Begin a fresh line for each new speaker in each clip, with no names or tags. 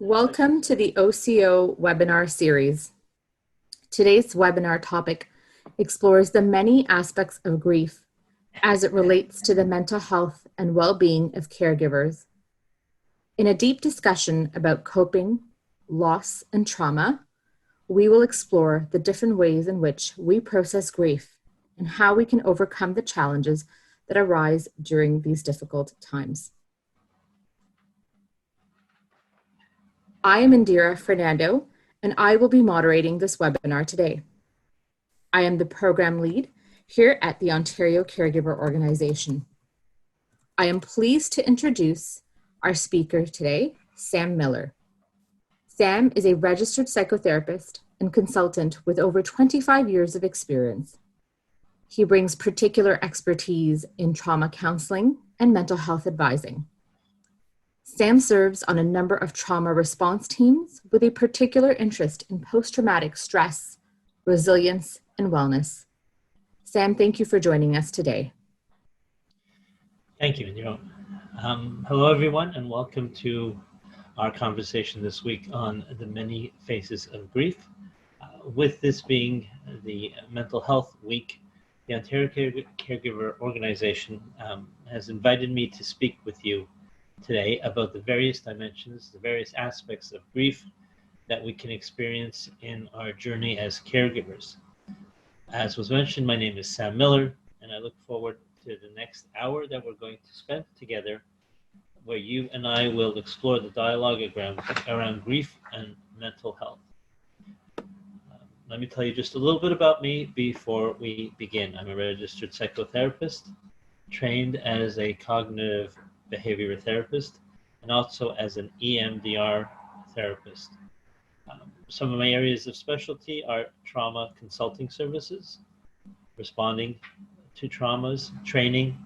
Welcome to the OCO webinar series. Today's webinar topic explores the many aspects of grief as it relates to the mental health and well-being of caregivers. In a deep discussion about coping, loss, and trauma, we will explore the different ways in which we process grief and how we can overcome the challenges that arise during these difficult times. I am Indira Fernando, and I will be moderating this webinar today. I am the program lead here at the Ontario Caregiver Organization. I am pleased to introduce our speaker today, Sam Miller. Sam is a registered psychotherapist and consultant with over 25 years of experience. He brings particular expertise in trauma counseling and mental health advising. Sam serves on a number of trauma response teams with a particular interest in post-traumatic stress, resilience, and wellness. Sam, thank you for joining us today.
Thank you, Indira. Hello, everyone, and welcome to our conversation this week on the many faces of grief. With this being the Mental Health Week, the Ontario Caregiver Organization has invited me to speak with you today about the various dimensions, the various aspects of grief that we can experience in our journey as caregivers. As was mentioned, my name is Sam Miller, and I look forward to the next hour that we're going to spend together, where you and I will explore the dialogue around grief and mental health. Let me tell you just a little bit about me before we begin. I'm a registered psychotherapist, trained as a cognitive behavior therapist, and also as an EMDR therapist. Some of my areas of specialty are trauma consulting services, responding to traumas, training,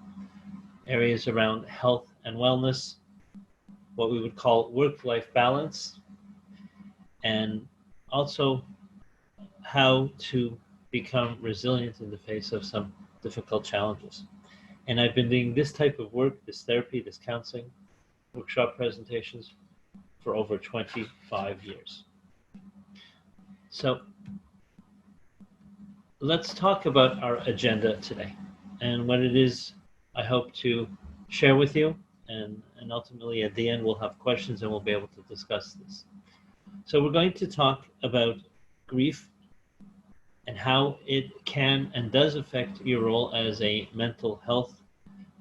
areas around health and wellness, what we would call work-life balance, and also how to become resilient in the face of some difficult challenges. And I've been doing this type of work, this therapy, this counseling, workshop presentations for over 25 years. So let's talk about our agenda today and what it is I hope to share with you. And ultimately at the end, we'll have questions and we'll be able to discuss this. So we're going to talk about grief and how it can and does affect your role as a mental health,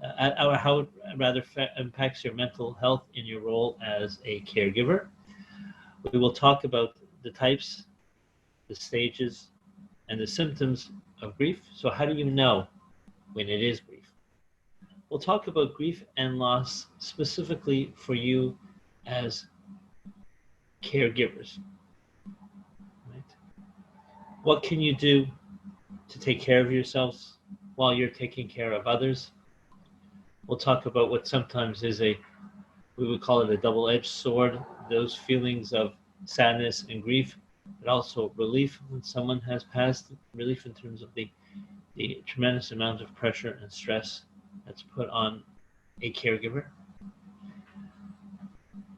or how it rather impacts your mental health in your role as a caregiver. We will talk about the types, the stages, and the symptoms of grief. So how do you know when it is grief? We'll talk about grief and loss specifically for you as caregivers. What can you do to take care of yourselves while you're taking care of others? We'll talk about what sometimes is we would call it a double-edged sword, those feelings of sadness and grief, but also relief when someone has passed, relief in terms of the tremendous amount of pressure and stress that's put on a caregiver.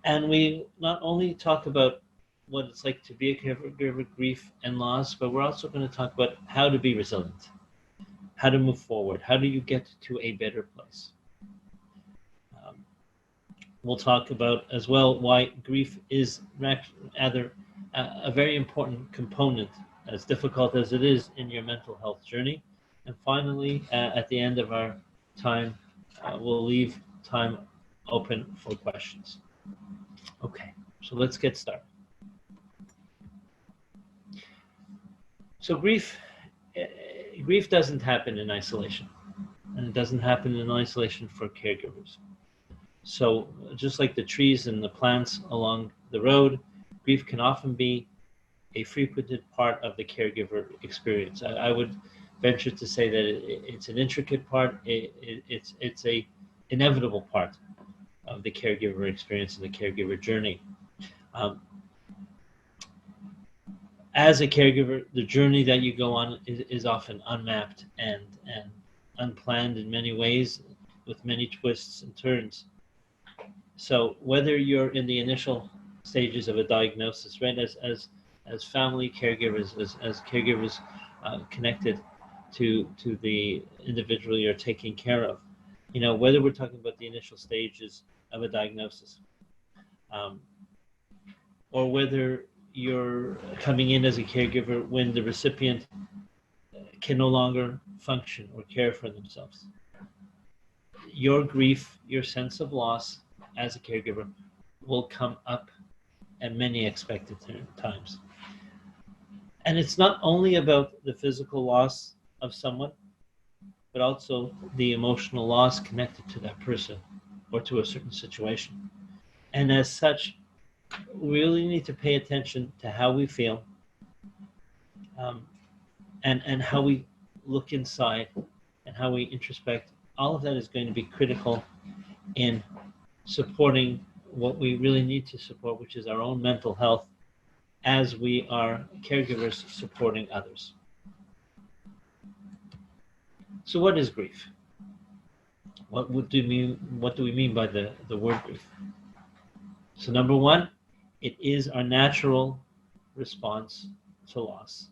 And we not only talk about what it's like to be a caregiver, grief and loss, but we're also going to talk about how to be resilient, how to move forward, how do you get to a better place. We'll talk about as well why grief is rather a very important component, as difficult as it is in your mental health journey. And finally, at the end of our time, we'll leave time open for questions. Okay, so let's get started. So grief doesn't happen in isolation, and it doesn't happen in isolation for caregivers. So just like the trees and the plants along the road, grief can often be a frequented part of the caregiver experience. I would venture to say that it's an intricate part, it's a inevitable part of the caregiver experience and the caregiver journey. As a caregiver, the journey that you go on is often unmapped and unplanned in many ways, with many twists and turns. So whether you're in the initial stages of a diagnosis, right? As family caregivers, as caregivers connected to the individual you're taking care of. You know, whether we're talking about the initial stages of a diagnosis, um, or whether you're coming in as a caregiver when the recipient can no longer function or care for themselves. Your grief, your sense of loss as a caregiver will come up at many expected times. And it's not only about the physical loss of someone, but also the emotional loss connected to that person or to a certain situation. And as such, we really need to pay attention to how we feel, um, and how we look inside and how we introspect. All of that is going to be critical in supporting what we really need to support, which is our own mental health, as we are caregivers supporting others. So what is grief? What do we mean by the word grief? So number one, it is our natural response to loss.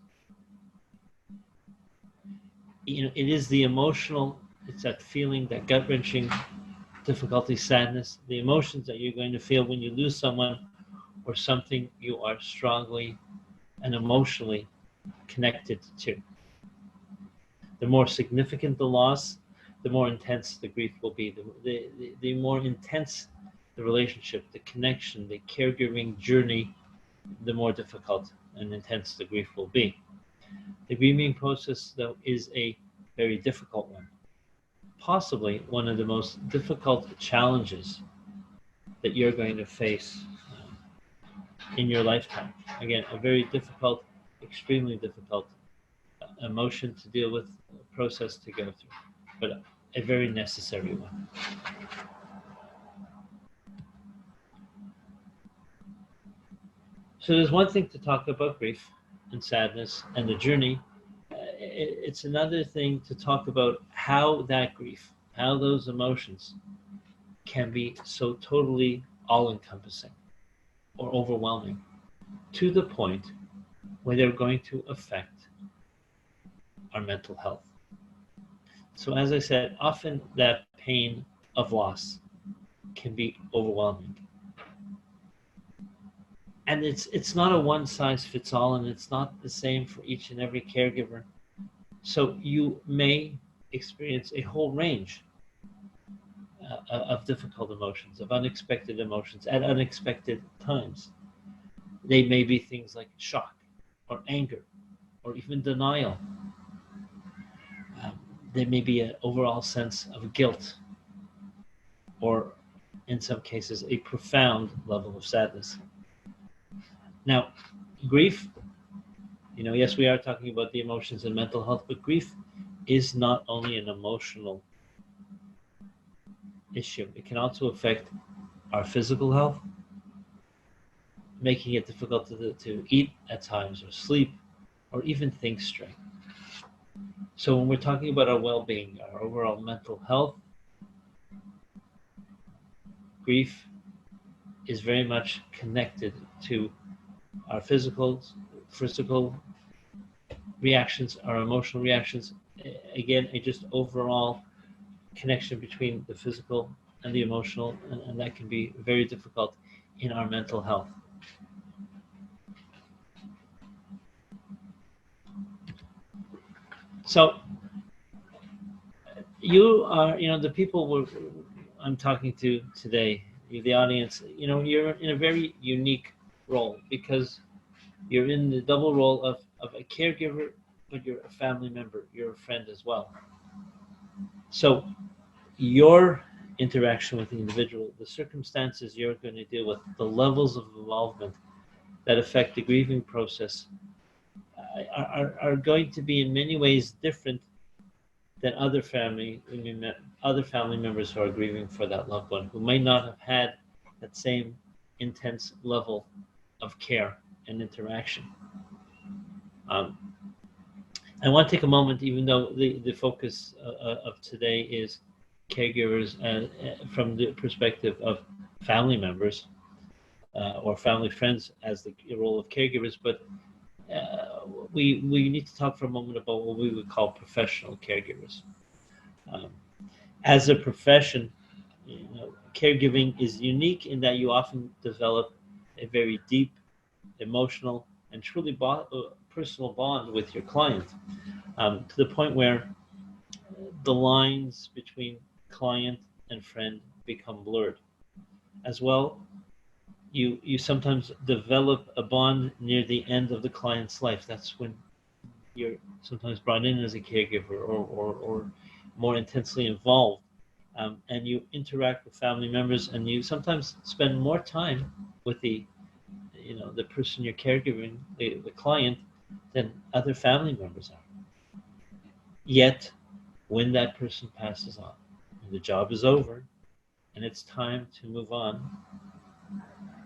You know, it is the emotional, it's that feeling, that gut-wrenching difficulty, sadness, the emotions that you're going to feel when you lose someone or something you are strongly and emotionally connected to. The more significant the loss, the more intense the grief will be. The more intense the relationship, the connection, the caregiving journey, the more difficult and intense the grief will be. The grieving process, though, is a very difficult one. Possibly one of the most difficult challenges that you're going to face in your lifetime. Again, a very difficult, extremely difficult emotion to deal with, process to go through, but a very necessary one. So there's one thing to talk about grief and sadness and the journey. It's another thing to talk about how that grief, how those emotions can be so totally all-encompassing or overwhelming to the point where they're going to affect our mental health. So as I said, often that pain of loss can be overwhelming. And it's not a one-size-fits-all, and it's not the same for each and every caregiver. So you may experience a whole range of difficult emotions, of unexpected emotions at unexpected times. They may be things like shock or anger or even denial. There may be an overall sense of guilt, or in some cases, a profound level of sadness. Now, grief, you know, yes, we are talking about the emotions and mental health, but grief is not only an emotional issue. It can also affect our physical health, making it difficult to eat at times, or sleep, or even think straight. So when we're talking about our well-being, our overall mental health, grief is very much connected to our physical reactions, our emotional reactions. Again, a just overall connection between the physical and the emotional, and that can be very difficult in our mental health. So you are, you know, the people I'm talking to today, the audience, you know, you're in a very unique role, because you're in the double role of a caregiver, but you're a family member, you're a friend as well. So your interaction with the individual, the circumstances you're going to deal with, the levels of involvement that affect the grieving process are going to be in many ways different than other family members who are grieving for that loved one, who might not have had that same intense level of care and interaction. I want to take a moment, even though the focus of today is caregivers from the perspective of family members, or family friends as the role of caregivers, but we need to talk for a moment about what we would call professional caregivers. Um, as a profession, caregiving is unique in that you often develop a very deep, emotional, and truly personal bond with your client, to the point where the lines between client and friend become blurred. As well, you sometimes develop a bond near the end of the client's life. That's when you're sometimes brought in as a caregiver, or more intensely involved, and you interact with family members, and you sometimes spend more time with the person you're caregiving, the client, than other family members are. Yet, when that person passes on, and the job is over, and it's time to move on,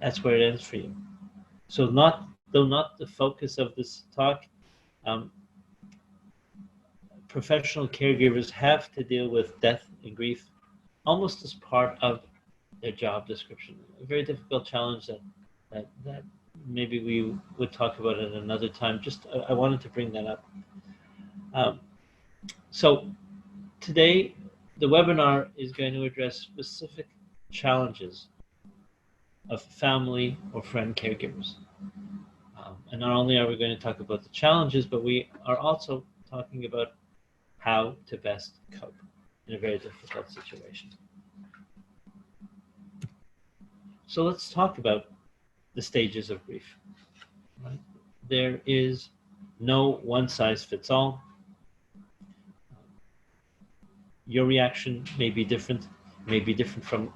that's where it ends for you. So, though not the focus of this talk, um, professional caregivers have to deal with death and grief almost as part of their job description. A very difficult challenge that maybe we would talk about at another time. Just I wanted to bring that up. Um, so today, the webinar is going to address specific challenges of family or friend caregivers. And not only are we going to talk about the challenges, but we are also talking about how to best cope in a very difficult situation. So let's talk about the stages of grief. Right? There is no one size fits all. Your reaction may be different from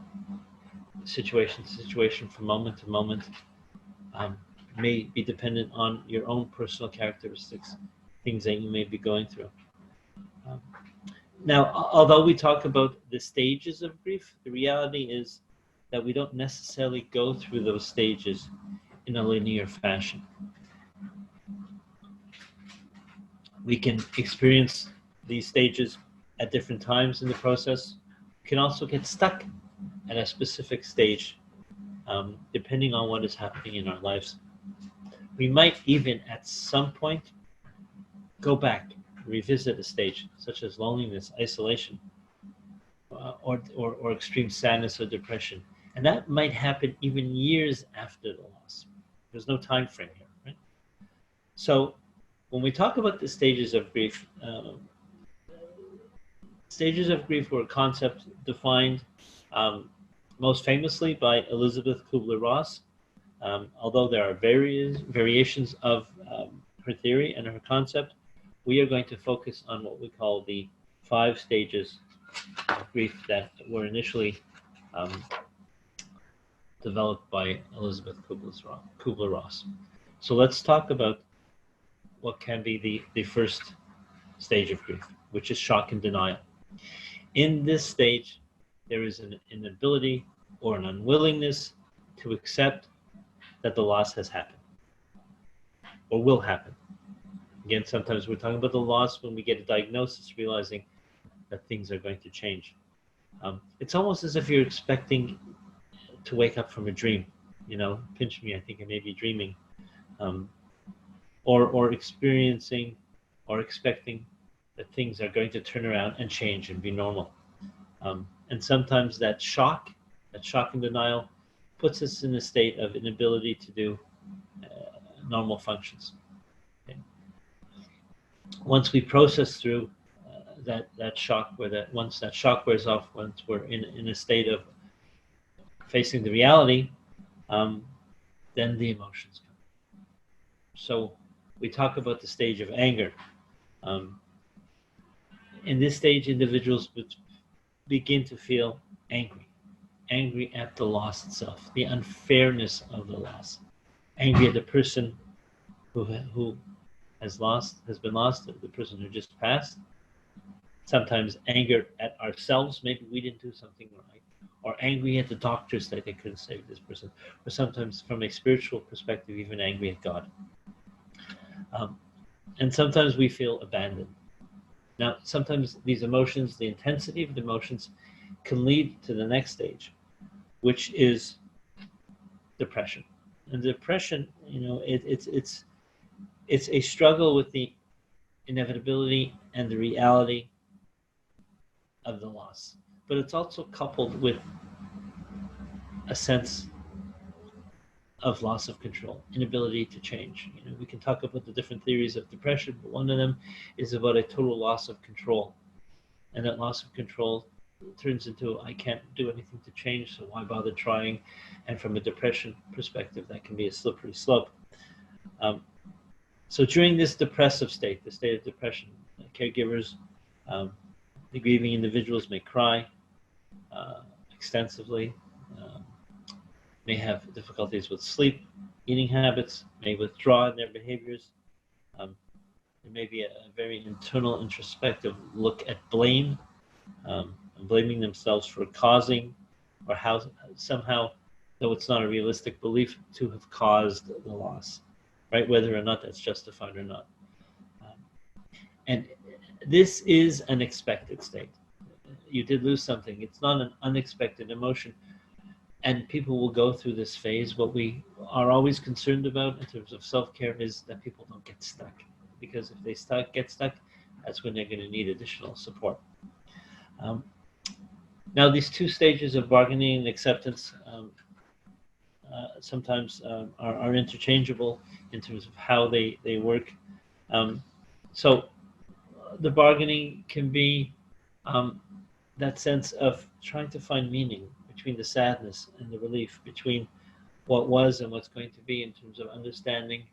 situation to situation, from moment to moment, may be dependent on your own personal characteristics, things that you may be going through. Um, Now, although we talk about the stages of grief, the reality is that we don't necessarily go through those stages in a linear fashion. We can experience these stages at different times in the process. We can also get stuck at a specific stage, depending on what is happening in our lives. We might even at some point go back, revisit a stage such as loneliness, isolation, or extreme sadness or depression. And that might happen even years after the loss. There's no time frame here, right? So when we talk about the stages of grief, stages of grief were a concept defined um, most famously by Elizabeth Kubler-Ross. Although there are variations of her theory and her concept, we are going to focus on what we call the 5 stages of grief that were initially um, developed by Elizabeth Kubler-Ross. So let's talk about what can be the first stage of grief, which is shock and denial. In this stage, there is an inability or an unwillingness to accept that the loss has happened or will happen. Again, sometimes we're talking about the loss when we get a diagnosis, realizing that things are going to change. It's almost as if you're expecting to wake up from a dream. Pinch me, I think I may be dreaming. Um, or experiencing or expecting that things are going to turn around and change and be normal. And sometimes that shock and denial, puts us in a state of inability to do normal functions. Okay. Once we process through that shock, once that shock wears off, once we're in a state of facing the reality, then the emotions come. So we talk about the stage of anger. In this stage, individuals would begin to feel angry at the loss itself, the unfairness of the loss, angry at the person who has been lost, the person who just passed. Sometimes anger at ourselves, maybe we didn't do something right, or angry at the doctors that they couldn't save this person, or sometimes from a spiritual perspective, even angry at God. And sometimes we feel abandoned. Now, sometimes these emotions, the intensity of the emotions, can lead to the next stage, which is depression. And depression, it's a struggle with the inevitability and the reality of the loss. But it's also coupled with a sense of loss of control, inability to change. We can talk about the different theories of depression, but one of them is about a total loss of control. And that loss of control turns into, I can't do anything to change, so why bother trying? And from a depression perspective, that can be a slippery slope. So during this depressive state, the state of depression, caregivers, the grieving individuals may cry extensively, may have difficulties with sleep, eating habits, may withdraw in their behaviors. There may be a very internal, introspective look at blame, blaming themselves for causing, or how somehow, though it's not a realistic belief, to have caused the loss, right? Whether or not that's justified or not. And this is an expected state. You did lose something. It's not an unexpected emotion. And people will go through this phase. What we are always concerned about in terms of self-care is that people don't get stuck. Because if they get stuck, that's when they're going to need additional support. Now, these two stages of bargaining and acceptance sometimes are interchangeable in terms of how they work. So the bargaining can be that sense of trying to find meaning between the sadness and the relief, between what was and what's going to be, in terms of understanding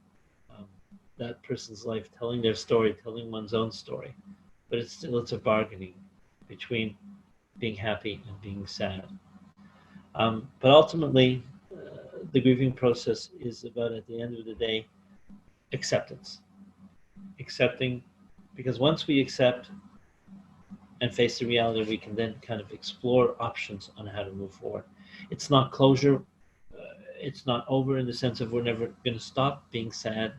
that person's life, telling their story, telling one's own story. But it's a bargaining between being happy and being sad. But ultimately, the grieving process is about, at the end of the day, acceptance. Accepting, because once we accept and face the reality, we can then kind of explore options on how to move forward. It's not closure. It's not over in the sense of we're never going to stop being sad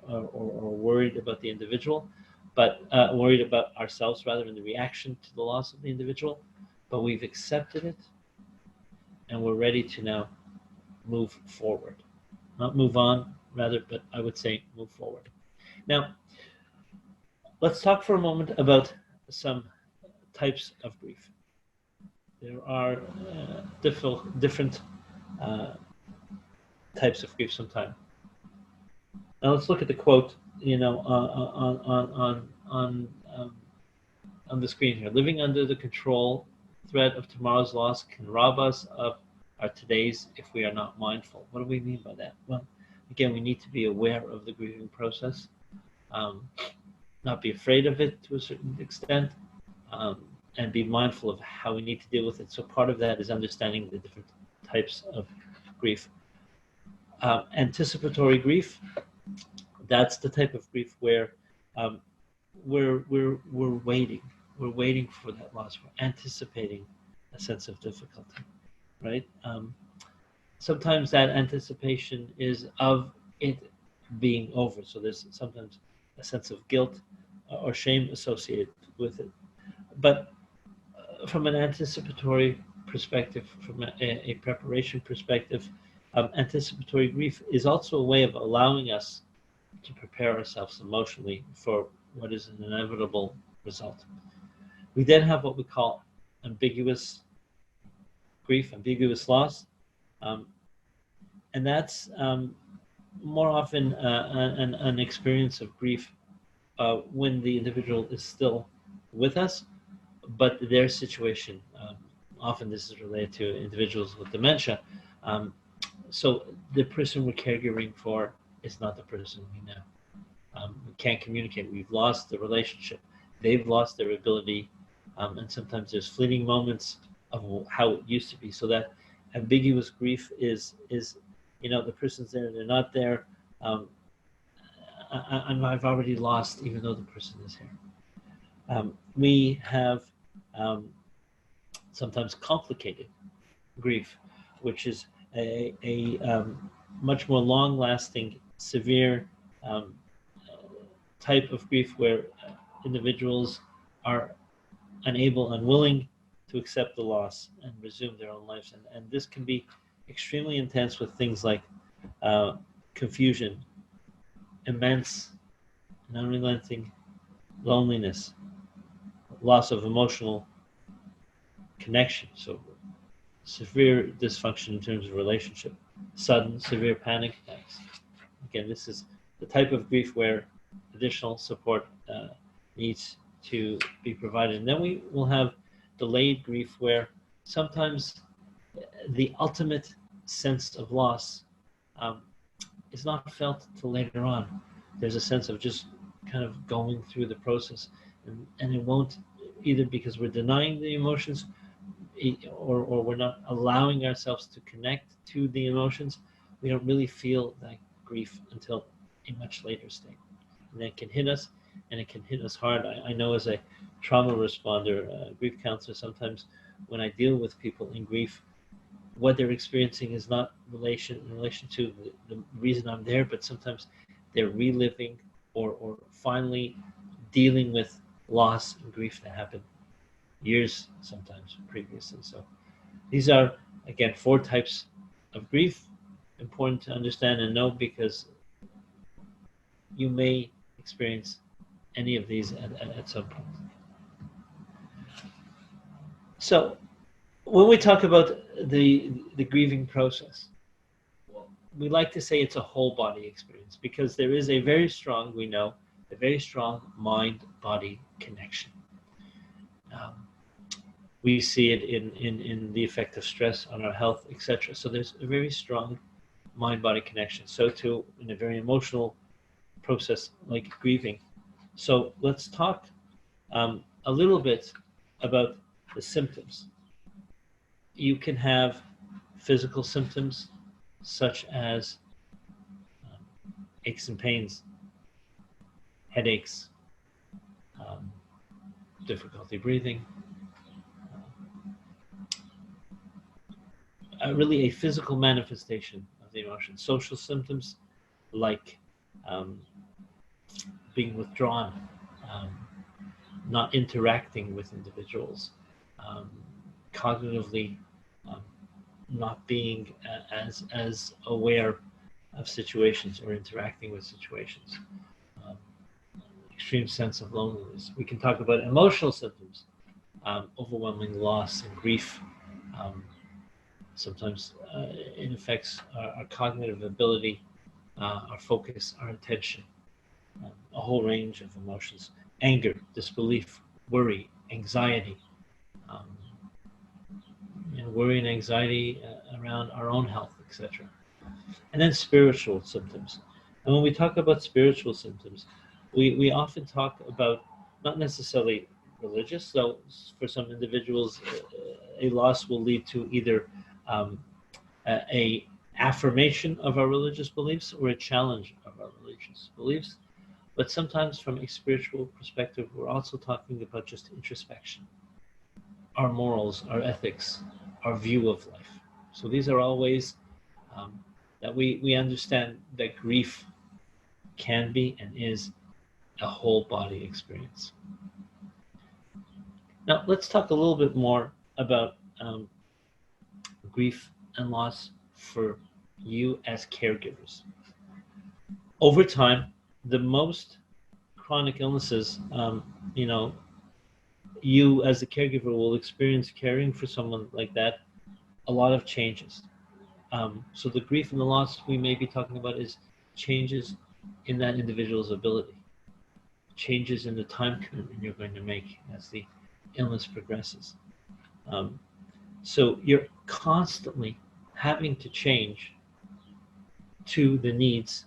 or worried about the individual, but worried about ourselves rather in the reaction to the loss of the individual. But we've accepted it, and we're ready to now move forward. Not move on, rather, but I would say move forward. Now, let's talk for a moment about some types of grief. There are different types of grief sometimes. Now let's look at the quote, on the screen here. Living under the control threat of tomorrow's loss can rob us of our today's if we are not mindful. What do we mean by that? Well, again, we need to be aware of the grieving process, not be afraid of it to a certain extent, and be mindful of how we need to deal with it. So part of that is understanding the different types of grief. Anticipatory grief, that's the type of grief where we're waiting. We're waiting for that loss. We're anticipating a sense of difficulty, right? Sometimes that anticipation is of it being over. So there's sometimes a sense of guilt or shame associated with it. But from an anticipatory perspective, from a preparation perspective, anticipatory grief is also a way of allowing us to prepare ourselves emotionally for what is an inevitable result. We then have what we call ambiguous grief, ambiguous loss, and that's more often an experience of grief when the individual is still with us, but their situation, often this is related to individuals with dementia, so the person we're caregiving for is not the person we know. We can't communicate. We've lost the relationship. They've lost their ability, and sometimes there's fleeting moments of how it used to be. So that ambiguous grief is the person's there, they're not there. I've already lost, even though the person is here. We have sometimes complicated grief, which is a much more long-lasting, severe type of grief where individuals are unable, unwilling to accept the loss and resume their own lives. And this can be extremely intense with things like confusion, immense and unrelenting loneliness, loss of emotional connection, so severe dysfunction in terms of relationship, sudden severe panic attacks. Again, this is the type of grief where additional support needs to be provided. And then we will have delayed grief, where sometimes the ultimate sense of loss um, is not felt till later on. There's a sense of just kind of going through the process, and it won't, either because we're denying the emotions, or we're not allowing ourselves to connect to the emotions. We don't really feel that grief until a much later state. And it can hit us, and it can hit us hard. I know as a trauma responder, grief counselor, sometimes when I deal with people in grief, what they're experiencing is not in relation to the reason I'm there, but sometimes they're reliving or finally dealing with loss and grief that happened years sometimes previously. So these are, again, 4 types of grief, important to understand and know, because you may experience any of these at some point. So when we talk about the grieving process, we like to say it's a whole body experience, because there is a very strong, we know, a very strong mind-body connection. We see it in the effect of stress on our health, etc. So there's a very strong mind-body connection. So too in a very emotional process like grieving. So let's talk a little bit about the symptoms. You can have physical symptoms such as aches and pains, headaches, um, difficulty breathing, really a physical manifestation of the emotion. Social symptoms like um, being withdrawn, um, not interacting with individuals, um, cognitively um, not being as aware of situations or interacting with situations, um, extreme sense of loneliness. We can talk about emotional symptoms, overwhelming loss and grief. Um, Sometimes it affects our cognitive ability, our focus, our attention, a whole range of emotions: anger, disbelief, worry, anxiety, um, worry and anxiety around our own health, etc. And then spiritual symptoms. And when we talk about spiritual symptoms, we often talk about not necessarily religious, though for some individuals, a loss will lead to either um, a affirmation of our religious beliefs or a challenge of our religious beliefs. But sometimes from a spiritual perspective, we're also talking about just introspection, our morals, our ethics, our view of life. So these are all ways that we understand that grief can be and is a whole body experience. Now, let's talk a little bit more about grief and loss for you as caregivers. Over time, the most chronic illnesses, you as a caregiver will experience caring for someone like that, a lot of changes. So the grief and the loss we may be talking about is changes in that individual's ability, changes in the time commitment you're going to make as the illness progresses. Um, so you're constantly having to change to the needs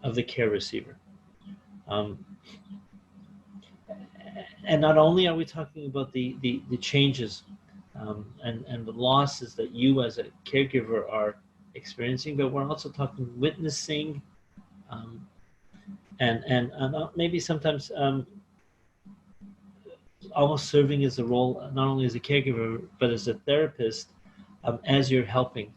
of the care receiver. Um, and not only are we talking about the changes and the losses that you as a caregiver are experiencing, but we're also talking witnessing um, and maybe sometimes almost serving as a role, not only as a caregiver, but as a therapist, as you're helping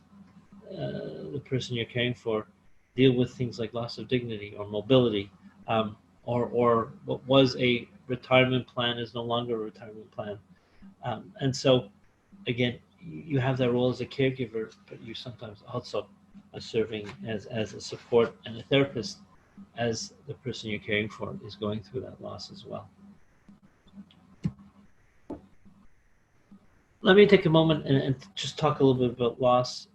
the person you're caring for deal with things like loss of dignity or mobility, or what was a retirement plan is no longer a retirement plan. And so, again, you have that role as a caregiver, but you sometimes also are serving as a support and a therapist as the person you're caring for is going through that loss as well. Let me take a moment and just talk a little bit about loss.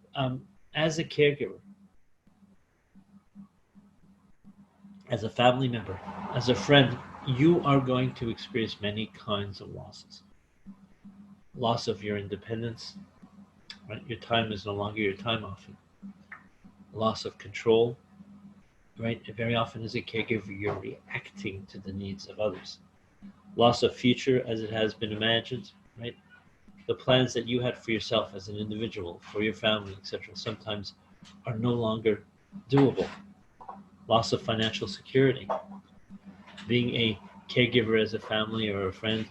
As a caregiver, as a family member, as a friend, you are going to experience many kinds of losses. Loss of your independence, right? Your time is no longer your time often. Loss of control, right? Very often as a caregiver, you're reacting to the needs of others. Loss of future as it has been imagined, right? The plans that you had for yourself as an individual, for your family, etc., sometimes are no longer doable. Loss of financial security. Being a caregiver as a family or a friend,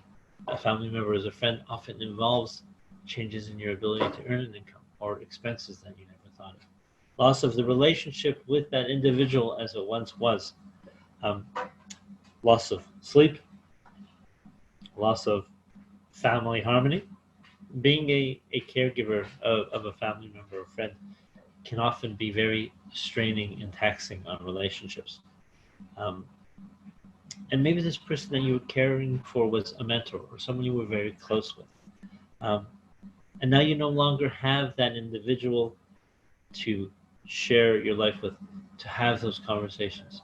a family member as a friend, often involves changes in your ability to earn an income or expenses that you never thought of. Loss of the relationship with that individual as it once was. Loss of sleep, loss of family harmony. Being a caregiver of a family member or friend can often be very straining and taxing on relationships. And maybe this person that you were caring for was a mentor or someone you were very close with. And now you no longer have that individual to share your life with, to have those conversations,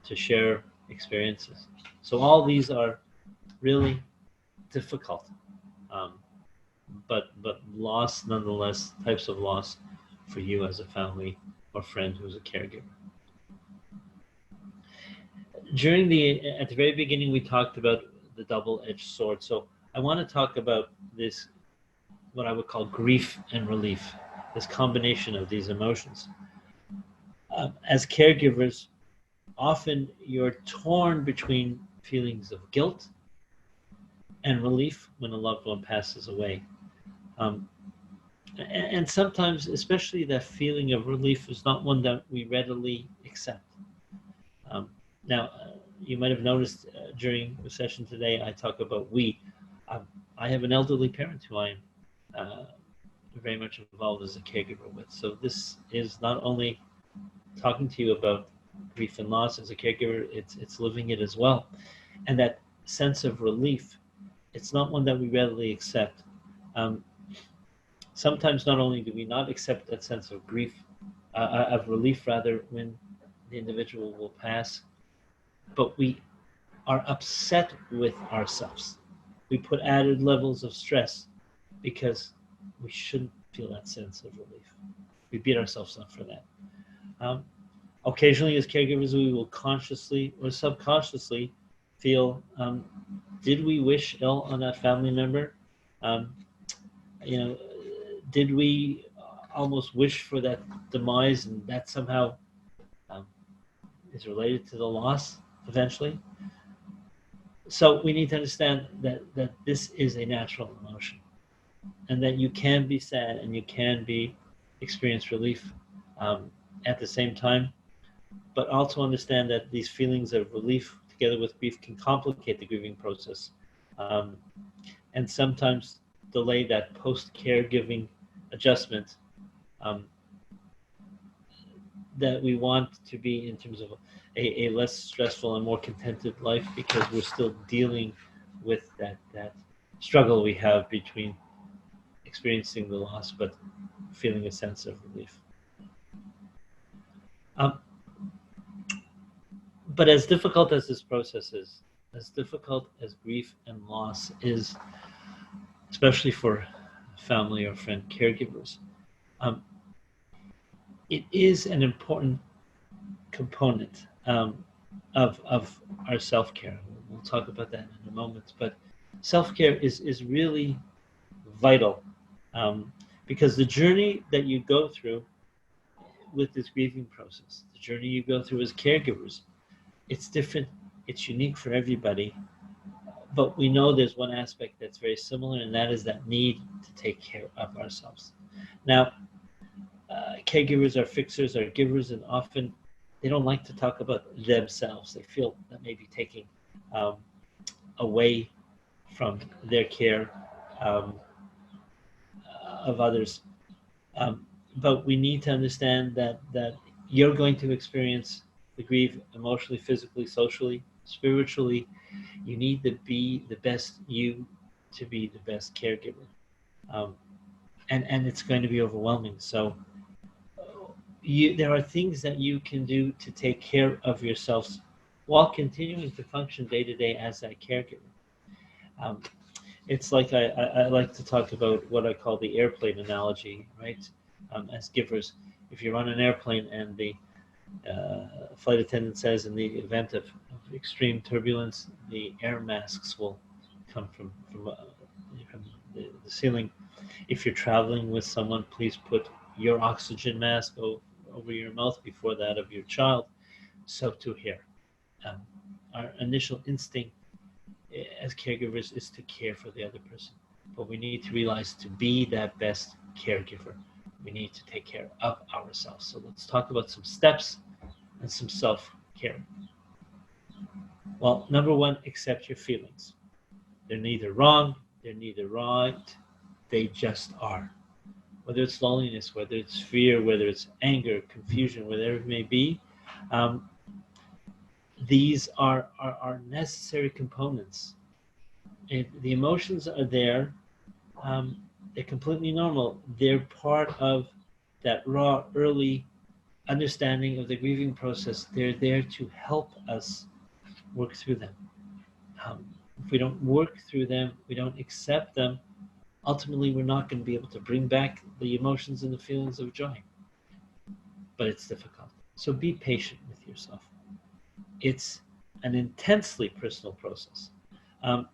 to share experiences. So all these are really difficult, but loss nonetheless, types of loss for you as a family or friend who's a caregiver. At the very beginning, we talked about the double-edged sword. So I want to talk about this, what I would call grief and relief, this combination of these emotions. As caregivers, often you're torn between feelings of guilt and relief when a loved one passes away. And sometimes, especially that feeling of relief is not one that we readily accept. Now, you might have noticed during the session today, I talk about we. I have an elderly parent who I am very much involved as a caregiver with. So this is not only talking to you about grief and loss as a caregiver, it's living it as well. And that sense of relief, it's not one that we readily accept. Sometimes not only do we not accept that sense of grief, of relief rather, when the individual will pass, but we are upset with ourselves. We put added levels of stress because we shouldn't feel that sense of relief. We beat ourselves up for that. Occasionally, as caregivers, we will consciously or subconsciously feel, did we wish ill on that family member? Did we almost wish for that demise, and that somehow is related to the loss eventually? So we need to understand that this is a natural emotion, and that you can be sad and you can experience relief at the same time, but also understand that these feelings of relief together with grief can complicate the grieving process, and sometimes delay that post-caregiving adjustment that we want to be in terms of a less stressful and more contented life, because we're still dealing with that struggle we have between experiencing the loss but feeling a sense of relief. But as difficult as this process is, as difficult as grief and loss is, especially for family or friend caregivers, it is an important component of our self-care. We'll talk about that in a moment, but self-care is really vital, because the journey that you go through with this grieving process, the journey you go through as caregivers, it's different, it's unique for everybody, but we know there's one aspect that's very similar, and that is that need to take care of ourselves. Now, caregivers are fixers, are givers, and often they don't like to talk about themselves. They feel that maybe taking away from their care of others. But we need to understand that you're going to experience the grief emotionally, physically, socially, spiritually. You need to be the best you to be the best caregiver. Um, and it's going to be overwhelming. So there are things that you can do to take care of yourselves while continuing to function day to day as that caregiver. Um, it's like I like to talk about what I call the airplane analogy, right? As givers, if you're on an airplane and the flight attendant says in the event of extreme turbulence, the air masks will come from the ceiling. If you're traveling with someone, please put your oxygen mask over your mouth before that of your child. So too here. Um, our initial instinct as caregivers is to care for the other person. But we need to realize to be that best caregiver, we need to take care of ourselves. So let's talk about some steps and some self-care. Well, number one, accept your feelings. They're neither wrong, they're neither right, they just are. Whether it's loneliness, whether it's fear, whether it's anger, confusion, whatever it may be, um, these are necessary components. And the emotions are there. They're completely normal. They're part of that raw, early understanding of the grieving process. They're there to help us work through them. Um, if we don't work through them, we don't accept them, ultimately we're not going to be able to bring back the emotions and the feelings of joy. But it's difficult. So be patient with yourself. It's an intensely personal process. Um,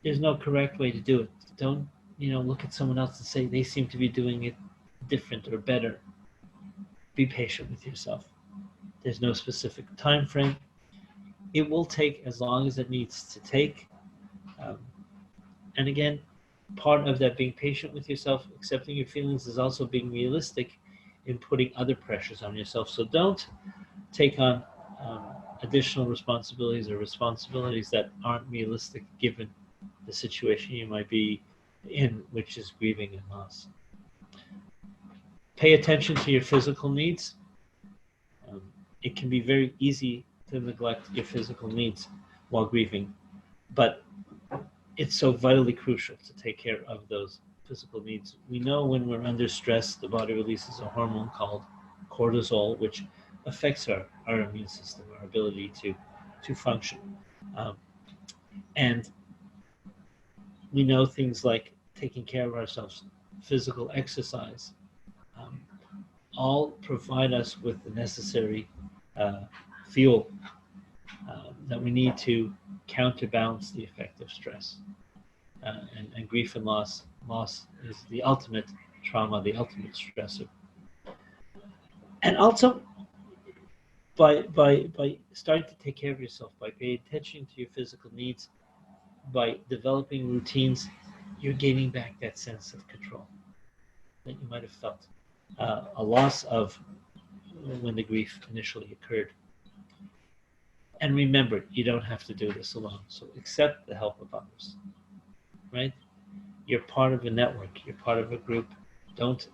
there's no correct way to do it. Don't look at someone else and say they seem to be doing it different or better. Be patient with yourself. There's no specific time frame. It will take as long as it needs to take. Um, and again, part of that being patient with yourself, accepting your feelings, is also being realistic in putting other pressures on yourself. So don't take on additional responsibilities or responsibilities that aren't realistic given the situation you might be in, which is grieving and loss. Pay attention to your physical needs. It can be very easy to neglect your physical needs while grieving, but it's so vitally crucial to take care of those physical needs. We know when we're under stress, the body releases a hormone called cortisol, which affects our immune system, our ability to function. Um, and we know things like taking care of ourselves, physical exercise, um, all provide us with the necessary uh, fuel that we need to counterbalance the effect of stress. And grief and loss is the ultimate trauma, the ultimate stressor. And also, by starting to take care of yourself, by paying attention to your physical needs, by developing routines, you're gaining back that sense of control that you might have felt a loss of when the grief initially occurred. And remember, you don't have to do this alone. So accept the help of others, right? You're part of a network. You're part of a group. Don't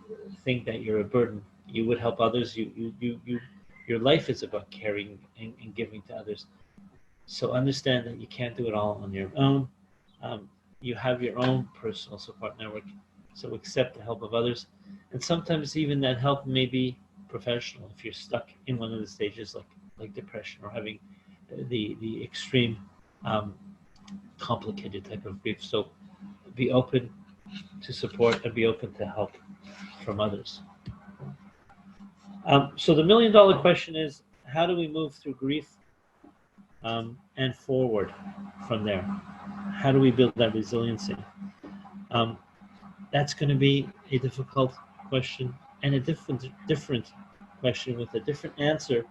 think that you're a burden. You would help others. Your life is about caring and giving to others. So understand that you can't do it all on your own. You have your own personal support network. So accept the help of others. And sometimes even that help may be professional if you're stuck in one of the stages like depression or having the extreme complicated type of grief. So be open to support and be open to help from others. So the $1 million question is, how do we move through grief and forward from there? How do we build that resiliency? That's going to be a difficult question and a different question with a different answer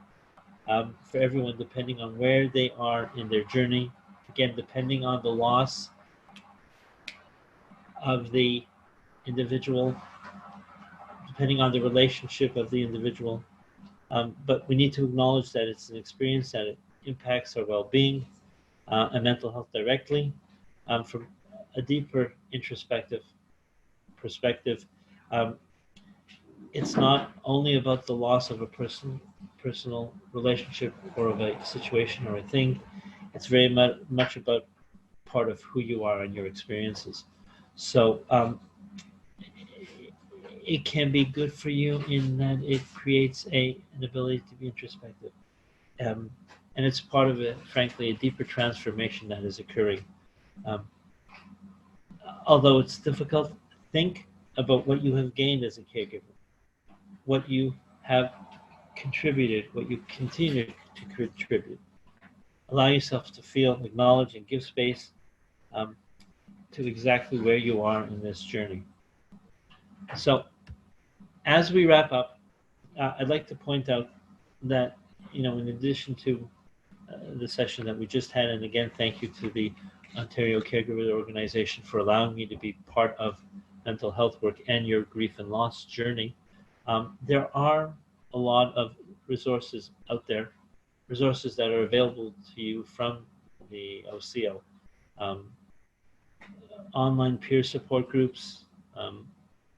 for everyone, depending on where they are in their journey. Again, depending on the loss of the individual, depending on the relationship of the individual. But we need to acknowledge that it's an experience that it impacts our well-being and mental health directly from a deeper introspective perspective. Um, it's not only about the loss of a personal relationship or of a situation or a thing. It's very much about part of who you are and your experiences. So it can be good for you in that it creates an ability to be introspective. Um, and it's part of it, frankly, a deeper transformation that is occurring. Um, Although it's difficult, think about what you have gained as a caregiver, what you have contributed, what you continue to contribute. Allow yourself to feel, acknowledge, and give space um, to exactly where you are in this journey. So, as we wrap up, I'd like to point out that, in addition to the session that we just had, and again, thank you to the Ontario Caregivers Organization for allowing me to be part of mental health work and your grief and loss journey. There are a lot of resources out there, resources that are available to you from the OCO. Um, Online peer support groups. Um,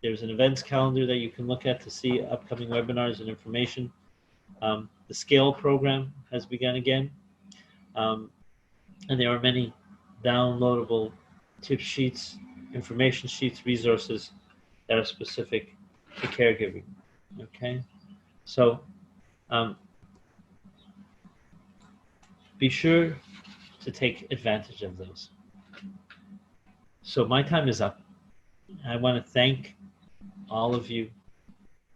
there's an events calendar that you can look at to see upcoming webinars and information. The SCALE program has begun again. And there are many downloadable tip sheets, information sheets, resources that are specific to caregiving. Okay, so um, be sure to take advantage of those. So my time is up. I want to thank all of you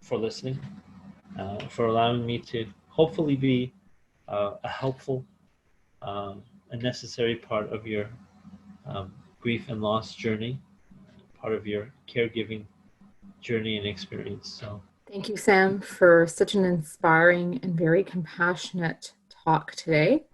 for listening, for allowing me to hopefully be a helpful, a necessary part of your grief and loss journey, part of your caregiving journey and experience. So
Thank you, Sam, for such an inspiring and very compassionate talk today.